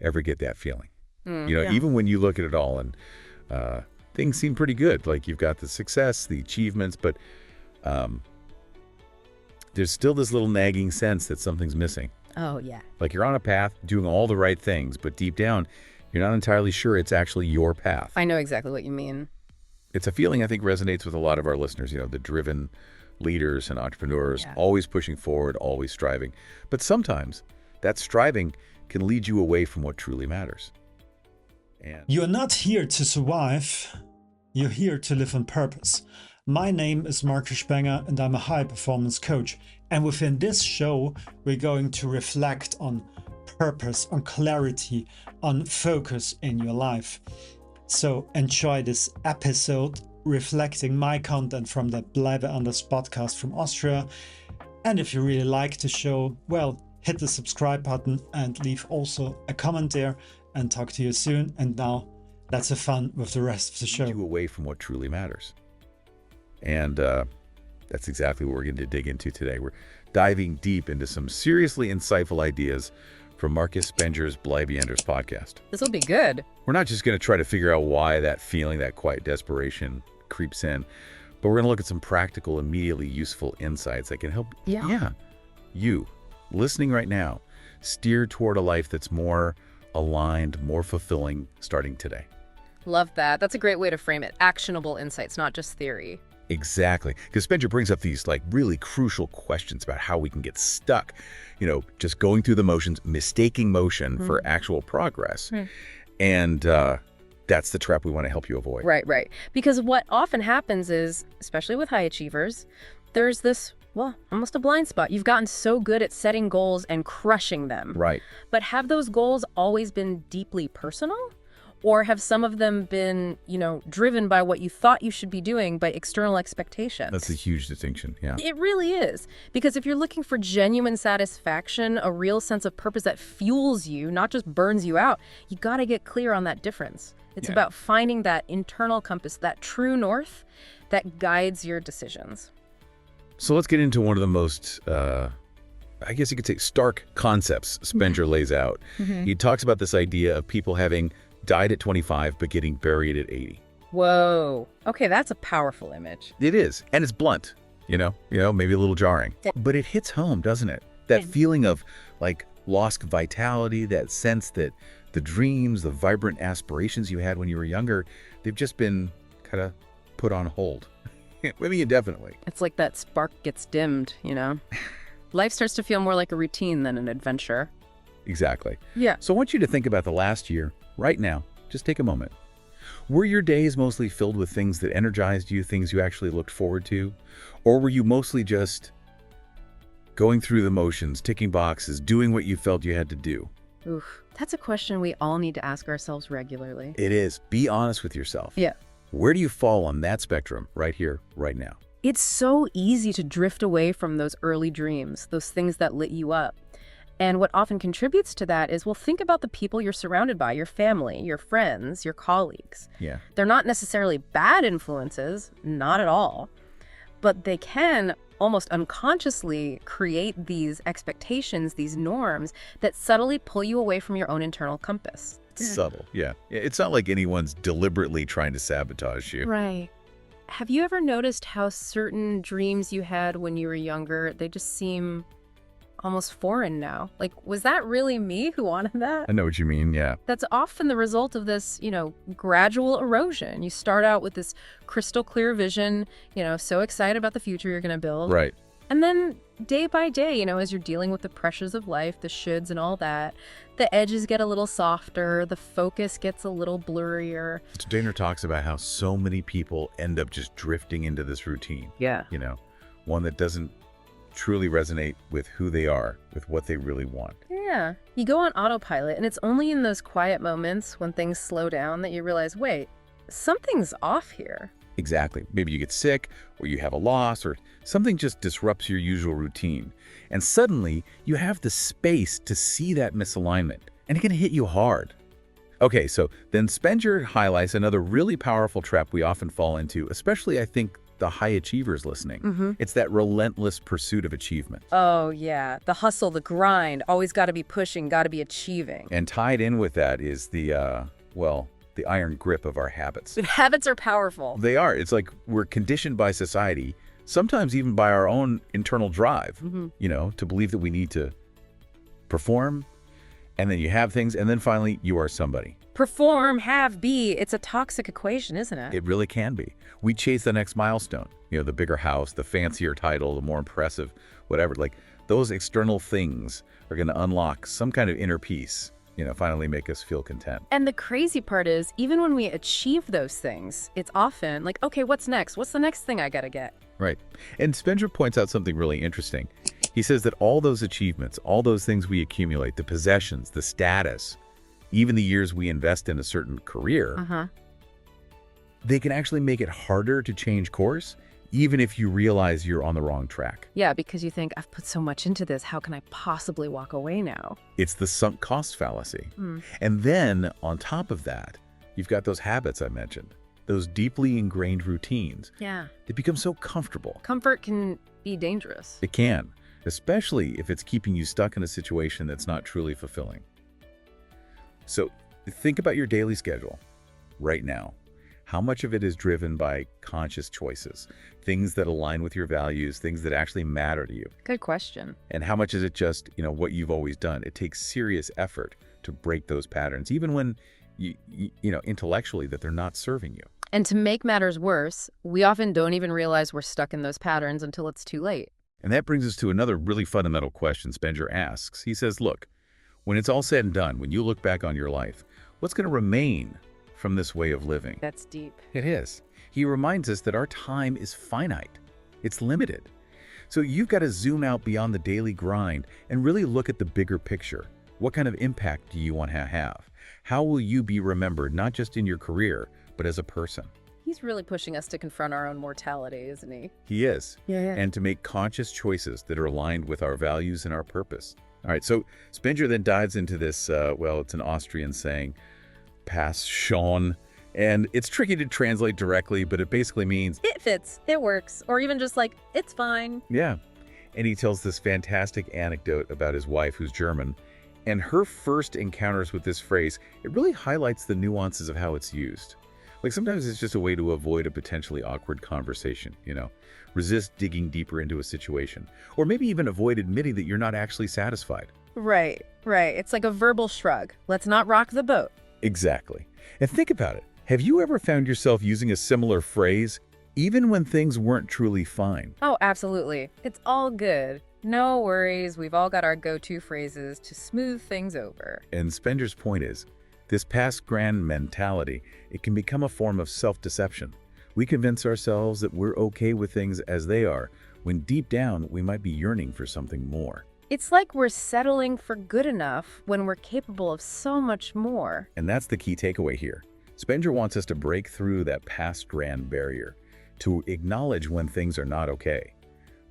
ever get that feeling. Yeah. Even when you look at it all and things seem pretty good, like you've got the success, the achievements, but there's still this little nagging sense that something's missing. Oh, yeah. Like you're on a path doing all the right things, but deep down, you're not entirely sure it's actually your path. I know exactly what you mean. It's a feeling I think resonates with a lot of our listeners, the driven leaders and entrepreneurs, always pushing forward, always striving. But sometimes that striving can lead you away from what truly matters. And You're not here to survive. You're here to live on purpose. My name is Markus Spenger and I'm a high performance coach. And within this show, we're going to reflect on purpose, on clarity, on focus in your life. So enjoy this episode reflecting my content from the Bleibe Anders podcast from Austria. And if you really like the show, well, hit the subscribe button and leave also a comment there, and talk to you soon. And now let's have fun with the rest of the show. You away from what truly matters. And that's exactly what we're going to dig into today. We're diving deep into some seriously insightful ideas from Markus Spenger's Bleibe Anders podcast. This will be good. We're not just going to try to figure out why that feeling, that quiet desperation creeps in, but we're going to look at some practical, immediately useful insights that can help you, listening right now, steer toward a life that's more aligned, more fulfilling starting today. Love that. That's a great way to frame it. Actionable insights, not just theory. Exactly. Because Spenger brings up these really crucial questions about how we can get stuck, just going through the motions, mistaking motion for actual progress. And that's the trap we want to help you avoid. Right. Because what often happens is, especially with high achievers, there's this, almost a blind spot. You've gotten so good at setting goals and crushing them. Right. But have those goals always been deeply personal? Or have some of them been, driven by what you thought you should be doing by external expectations? That's a huge distinction, yeah. It really is. Because if you're looking for genuine satisfaction, a real sense of purpose that fuels you, not just burns you out, you got to get clear on that difference. It's about finding that internal compass, that true north that guides your decisions. So let's get into one of the most, I guess you could say, stark concepts Spenger lays out. He talks about this idea of people having died at 25 but getting buried at 80. Whoa. Okay, that's a powerful image. It is, and it's blunt, maybe a little jarring. But it hits home, doesn't it? That feeling of lost vitality, that sense that the dreams, the vibrant aspirations you had when you were younger, they've just been kind of put on hold. Maybe indefinitely. It's like that spark gets dimmed, Life starts to feel more like a routine than an adventure. Exactly. Yeah. So I want you to think about the last year, right now. Just take a moment. Were your days mostly filled with things that energized you, things you actually looked forward to? Or were you mostly just going through the motions, ticking boxes, doing what you felt you had to do? Oof. That's a question we all need to ask ourselves regularly. It is. Be honest with yourself. Yeah. Where do you fall on that spectrum right here, right now? It's so easy to drift away from those early dreams, those things that lit you up. And what often contributes to that is, think about the people you're surrounded by, your family, your friends, your colleagues. Yeah. They're not necessarily bad influences, not at all, but they can almost unconsciously create these expectations, these norms that subtly pull you away from your own internal compass. Subtle, yeah. It's not like anyone's deliberately trying to sabotage you. Right. Have you ever noticed how certain dreams you had when you were younger, they just seem almost foreign now? Was that really me who wanted that? I know what you mean, yeah. That's often the result of this, gradual erosion. You start out with this crystal clear vision, so excited about the future you're going to build. Right. And then day by day, as you're dealing with the pressures of life, the shoulds and all that, the edges get a little softer, the focus gets a little blurrier. Daner talks about how so many people end up just drifting into this routine. Yeah. One that doesn't truly resonate with who they are, with what they really want. Yeah. You go on autopilot, and it's only in those quiet moments when things slow down that you realize, wait, something's off here. Exactly. Maybe you get sick, or you have a loss, or something just disrupts your usual routine. And suddenly, you have the space to see that misalignment, and it can hit you hard. Okay, so then Spenger highlights another really powerful trap we often fall into, especially, I think, the high achievers listening. It's that relentless pursuit of achievement. Oh, yeah. The hustle, the grind, always got to be pushing, got to be achieving. And tied in with that is the, well, the iron grip of our habits. Habits are powerful. They are. It's like we're conditioned by society, sometimes even by our own internal drive, you know, to believe that we need to perform, and then you have things, and then finally you are somebody. Perform, have, be. It's a toxic equation, isn't it? It really can be. We chase the next milestone, you know, the bigger house, the fancier title, the more impressive, whatever. Like those external things are going to unlock some kind of inner peace, you know, finally make us feel content. And the crazy part is, even when we achieve those things, it's often like, okay, what's next? What's the next thing I gotta get? Right. And Spenger points out something really interesting. He says that all those achievements, all those things we accumulate, the possessions, the status, even the years we invest in a certain career, they can actually make it harder to change course, even if you realize you're on the wrong track. Yeah, because you think, I've put so much into this, how can I possibly walk away now? It's the sunk cost fallacy. And then, on top of that, you've got those habits I mentioned, those deeply ingrained routines. Yeah. They become so comfortable. Comfort can be dangerous. It can, especially if it's keeping you stuck in a situation that's not truly fulfilling. So think about your daily schedule right now. How much of it is driven by conscious choices, things that align with your values, things that actually matter to you? Good question. And how much is it just, you know, what you've always done? It takes serious effort to break those patterns, even when you know, intellectually that they're not serving you. And to make matters worse, we often don't even realize we're stuck in those patterns until it's too late. And that brings us to another really fundamental question Spenger asks. He says, look, when it's all said and done, when you look back on your life, what's going to remain from this way of living? That's deep. It is. He reminds us that our time is finite. It's limited. So you've got to zoom out beyond the daily grind and really look at the bigger picture. What kind of impact do you want to have? How will you be remembered, not just in your career, but as a person? He's really pushing us to confront our own mortality, isn't he? He is. Yeah. And to make conscious choices that are aligned with our values and our purpose. All right, so Spenger then dives into this, well, it's an Austrian saying, pass schon. And it's tricky to translate directly, but it basically means It fits, it works, or even just like, it's fine. yeah. And he tells this fantastic anecdote about his wife who's German. And her first encounters with this phrase, it really highlights the nuances of how it's used. Like sometimes it's just a way to avoid a potentially awkward conversation, you know, resist digging deeper into a situation, or maybe even avoid admitting that you're not actually satisfied. Right. It's like a verbal shrug. Let's not rock the boat. Exactly. And think about it. Have you ever found yourself using a similar phrase, even when things weren't truly fine? Oh, absolutely. It's all good. No worries. We've all got our go-to phrases to smooth things over. And Spenger's point is, this past grand mentality, it can become a form of self-deception. We convince ourselves that we're okay with things as they are, when deep down we might be yearning for something more. It's like we're settling for good enough when we're capable of so much more. And that's the key takeaway here. Spenger wants us to break through that past grand barrier, to acknowledge when things are not okay.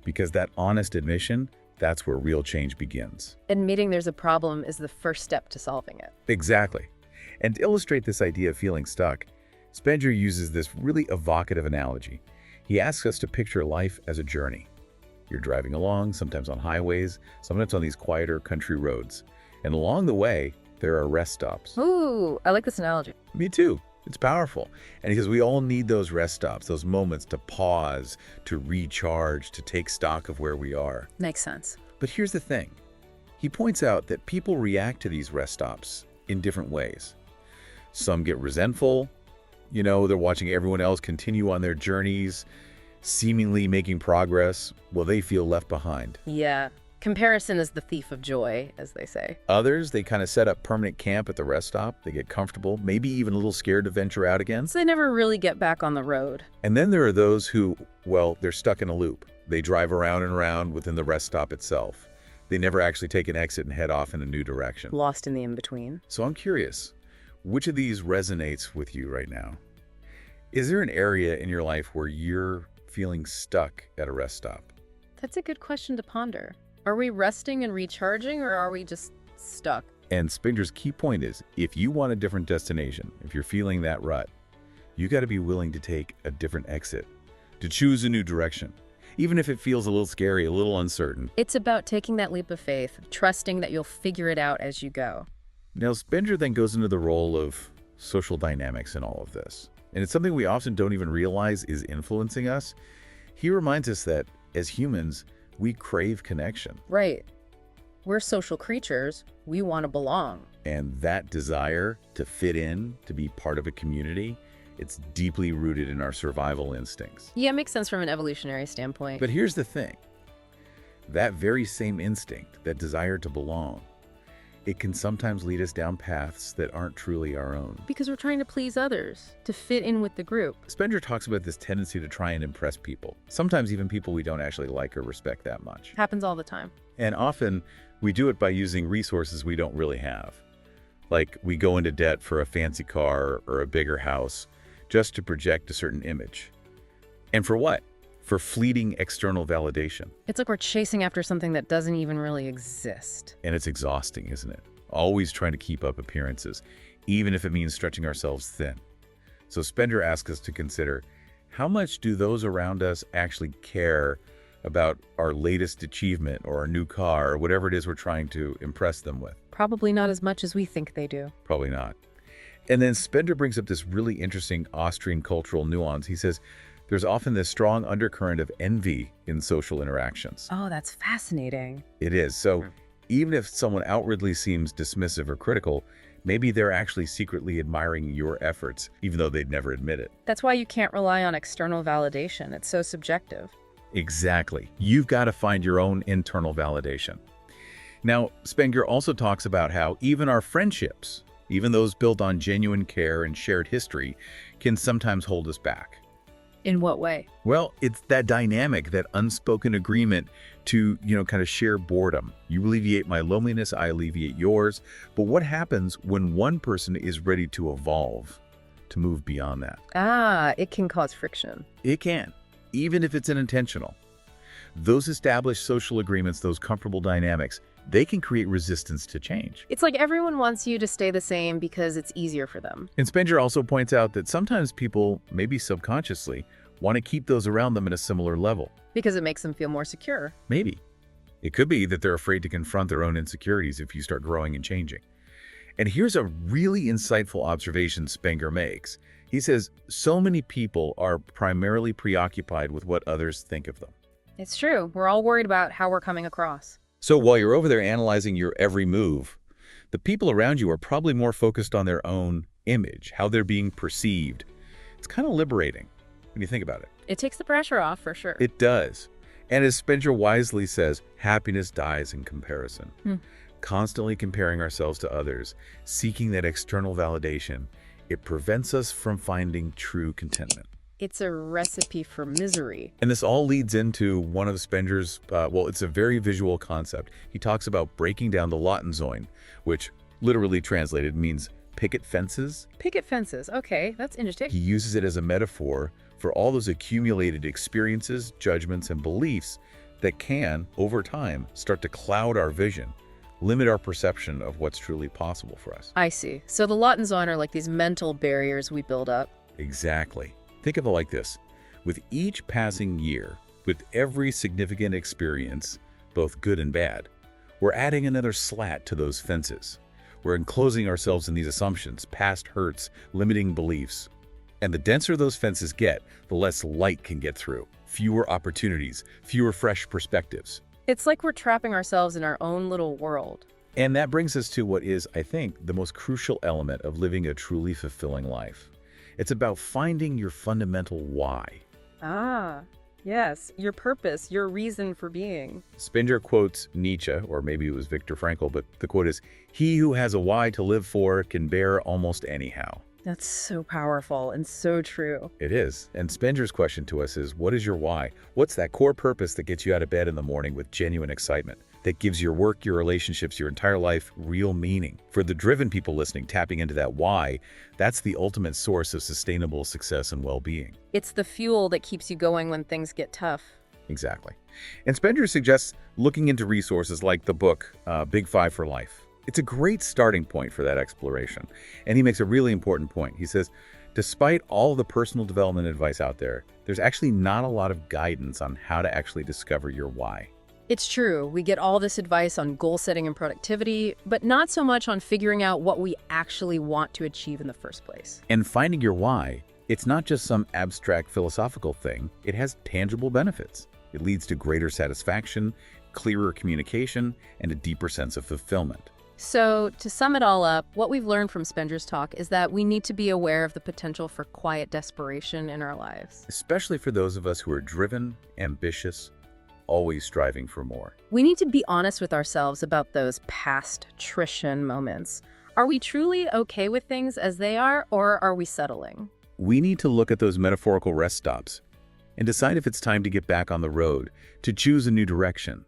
Because that honest admission, that's where real change begins. Admitting there's a problem is the first step to solving it. Exactly. And to illustrate this idea of feeling stuck, Spenger uses this really evocative analogy. He asks us to picture life as a journey. You're driving along, sometimes on highways, sometimes on these quieter country roads. And along the way, there are rest stops. Ooh, I like this analogy. Me too. It's powerful. And because we all need those rest stops, those moments to pause, to recharge, to take stock of where we are. Makes sense. But here's the thing. He points out that people react to these rest stops in different ways. Some get resentful. You know, they're watching everyone else continue on their journeys, seemingly making progress, while they feel left behind. Yeah. Comparison is the thief of joy, as they say. Others, they kind of set up permanent camp at the rest stop. They get comfortable, maybe even a little scared to venture out again. So they never really get back on the road. And then there are those who, well, they're stuck in a loop. They drive around and around within the rest stop itself. They never actually take an exit and head off in a new direction. Lost in the in-between. So I'm curious, which of these resonates with you right now? Is there an area in your life where you're feeling stuck at a rest stop? That's a good question to ponder. Are we resting and recharging, or are we just stuck? And Spenger's key point is, if you want a different destination, if you're feeling that rut, you got to be willing to take a different exit, to choose a new direction, even if it feels a little scary, a little uncertain. It's about taking that leap of faith, trusting that you'll figure it out as you go. Now, Spenger then goes into the role of social dynamics in all of this. And it's something we often don't even realize is influencing us. He reminds us that, as humans, we crave connection. Right. We're social creatures. We want to belong. And that desire to fit in, to be part of a community, it's deeply rooted in our survival instincts. Yeah, it makes sense from an evolutionary standpoint. But here's the thing. That very same instinct, that desire to belong, it can sometimes lead us down paths that aren't truly our own. Because we're trying to please others, to fit in with the group. Spenger talks about this tendency to try and impress people, sometimes even people we don't actually like or respect that much. Happens all the time. And often, we do it by using resources we don't really have. Like, we go into debt for a fancy car or a bigger house just to project a certain image. And for what? For fleeting external validation. It's like we're chasing after something that doesn't even really exist. And it's exhausting, isn't it? Always trying to keep up appearances, even if it means stretching ourselves thin. So Spenger asks us to consider, how much do those around us actually care about our latest achievement or our new car or whatever it is we're trying to impress them with? Probably not as much as we think they do. Probably not. And then Spenger brings up this really interesting Austrian cultural nuance. He says, there's often this strong undercurrent of envy in social interactions. Oh, that's fascinating. It is. So even if someone outwardly seems dismissive or critical, maybe they're actually secretly admiring your efforts, even though they'd never admit it. That's why you can't rely on external validation. It's so subjective. Exactly. You've got to find your own internal validation. Now, Spenger also talks about how even our friendships, even those built on genuine care and shared history, can sometimes hold us back. In what way? Well, it's that dynamic, that unspoken agreement to, kind of share boredom. You alleviate my loneliness, I alleviate yours. But what happens when one person is ready to evolve, to move beyond that? It can cause friction. It can, even if it's unintentional. Those established social agreements, those comfortable dynamics, they can create resistance to change. It's like everyone wants you to stay the same because it's easier for them. And Spenger also points out that sometimes people, maybe subconsciously, want to keep those around them at a similar level. Because it makes them feel more secure. Maybe. It could be that they're afraid to confront their own insecurities if you start growing and changing. And here's a really insightful observation Spenger makes. He says, so many people are primarily preoccupied with what others think of them. It's true. We're all worried about how we're coming across. So while you're over there analyzing your every move, the people around you are probably more focused on their own image, how they're being perceived. It's kind of liberating when you think about it. It takes the pressure off, for sure. It does. And as Spenger wisely says, happiness dies in comparison. Constantly comparing ourselves to others, seeking that external validation, it prevents us from finding true contentment. It's a recipe for misery. And this all leads into one of Spenger's, it's a very visual concept. He talks about breaking down the Lattensäulen, which literally translated means picket fences. Picket fences. Okay, that's interesting. He uses it as a metaphor for all those accumulated experiences, judgments, and beliefs that can, over time, start to cloud our vision, limit our perception of what's truly possible for us. I see. So the Lattensäulen are like these mental barriers we build up. Exactly. Think of it like this. With each passing year, with every significant experience, both good and bad, we're adding another slat to those fences. We're enclosing ourselves in these assumptions, past hurts, limiting beliefs. And the denser those fences get, the less light can get through. Fewer opportunities, fewer fresh perspectives. It's like we're trapping ourselves in our own little world. And that brings us to what is, I think, the most crucial element of living a truly fulfilling life. It's about finding your fundamental why. Yes, your purpose, your reason for being. Spenger quotes Nietzsche, or maybe it was Viktor Frankl, but the quote is, "He who has a why to live for can bear almost anyhow." That's so powerful and so true. It is. And Spenger's question to us is, what is your why? What's that core purpose that gets you out of bed in the morning with genuine excitement? That gives your work, your relationships, your entire life real meaning. For the driven people listening, tapping into that why, that's the ultimate source of sustainable success and well-being. It's the fuel that keeps you going when things get tough. Exactly. And Spenger suggests looking into resources like the book, Big Five for Life. It's a great starting point for that exploration. And he makes a really important point. He says, Despite all the personal development advice out there, there's actually not a lot of guidance on how to actually discover your why. It's true, we get all this advice on goal setting and productivity, but not so much on figuring out what we actually want to achieve in the first place. And finding your why, it's not just some abstract philosophical thing, it has tangible benefits. It leads to greater satisfaction, clearer communication, and a deeper sense of fulfillment. So, to sum it all up, what we've learned from Spenger's talk is that we need to be aware of the potential for quiet desperation in our lives. Especially for those of us who are driven, ambitious, always striving for more. We need to be honest with ourselves about those past attrition moments. Are we truly okay with things as they are, or are we settling? We need to look at those metaphorical rest stops and decide if it's time to get back on the road, to choose a new direction.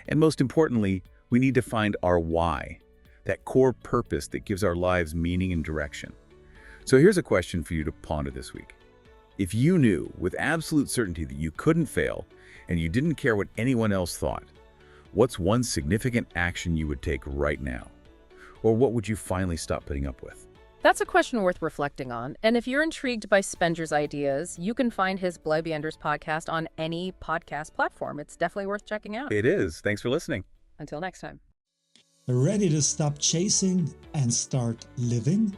And most importantly, we need to find our why, that core purpose that gives our lives meaning and direction. So here's a question for you to ponder this week. If you knew with absolute certainty that you couldn't fail and you didn't care what anyone else thought, what's one significant action you would take right now? Or what would you finally stop putting up with? That's a question worth reflecting on. And if you're intrigued by Spenger's ideas, you can find his Bleibanders podcast on any podcast platform. It's definitely worth checking out. It is. Thanks for listening. Until next time. Ready to stop chasing and start living?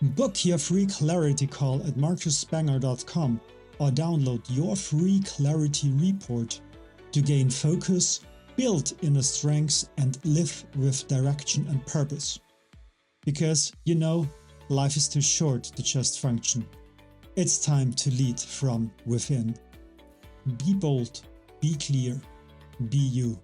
Book your free clarity call at markusspenger.com or download your free clarity report to gain focus, build inner strengths, and live with direction and purpose. Because, life is too short to just function. It's time to lead from within. Be bold, be clear, be you.